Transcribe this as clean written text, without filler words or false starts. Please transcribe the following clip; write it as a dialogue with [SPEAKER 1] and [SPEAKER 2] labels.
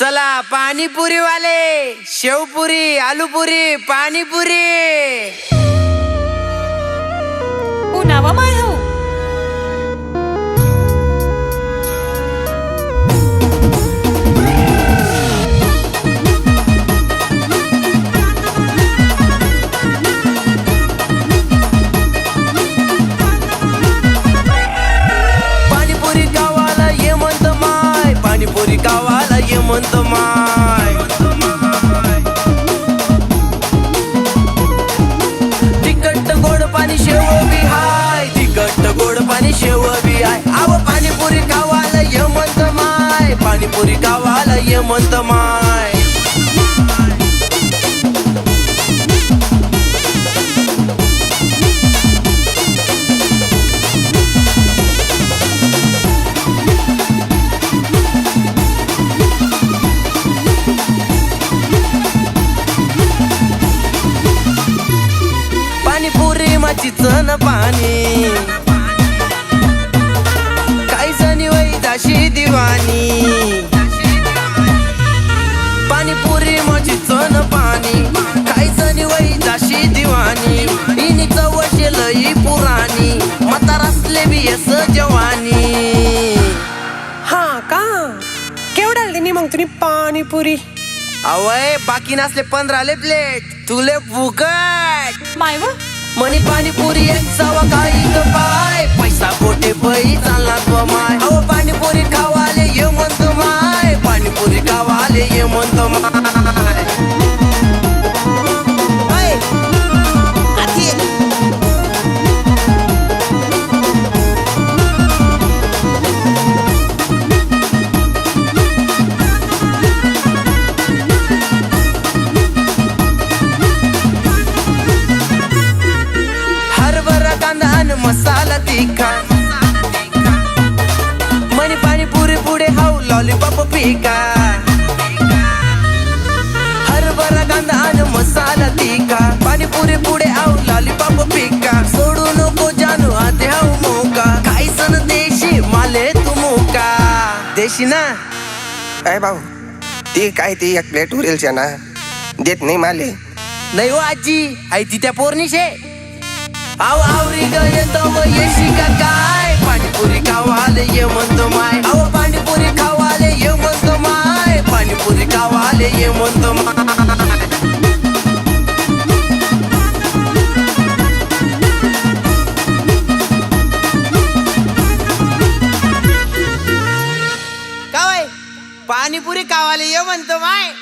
[SPEAKER 1] चला पाणीपुरी वाले, sev puri, आलूपुरी, panipuri.
[SPEAKER 2] Unawa mayo.
[SPEAKER 1] Panipuri गावाला ये म्हणत माय, पाणीपुरी गावाला ये म्हणत माय. तिखट गोड पाणी शेव बी हाय, तिखट गोड पाणी शेव बी हाय. आव पाणीपुरी गावाला ये म्हणत माय, पाणीपुरी गावाला ये म्हणत माय. पाणीपुरी माझी चण पाणी, काही जणी वैदाशी दिवाणी. पाणीपुरी माझी चण पाणी, काही जणी वैदाशी दिवाणी. इनी चवशे लई पुराणी, म्हातार असले बी यस जवानी.
[SPEAKER 2] हा का केवढ्याला दिनी मग तुम्ही पाणीपुरी?
[SPEAKER 1] अवय बाकी नसले 15 प्लेट, तुले फुकट.
[SPEAKER 2] माय व
[SPEAKER 1] मनी पाणीपुरी एक सवा काही तो पाय, पैसा पोटे पै चालला तो माय. अहो पाणीपुरी खावाले ये म्हणतो माय, पाणीपुरी खावाले ये म्हणतो माय. हरभरा कांदा आणि मसाला तिखट, मनी पाणीपुरी पुढे हाऊ लॉलीपॉप पिका. हरभरा कांदा आणि मसाला तिखट, पाणीपुरी पुढे हाऊ लॉलीपॉप पिका. सोडू नको जानू आते हाऊ मोका, काही सण देशी माले तू मोका. देशी ना
[SPEAKER 3] काय भाऊ ती काय ती एक प्लेट उरेल ना देत नाही माले.
[SPEAKER 1] नाही हो आजी, आई ती त्या पोरनीशे. आव आवरी ग येतो व येशी का काय, पाणीपुरी खावाले ये म्हणतो माय. अव पाणीपुरी खावाले ये म्हणतो माय, पाणीपुरी खावाले ये म्हणतो माय. काय पाणीपुरी खावाले ये म्हणतो माय.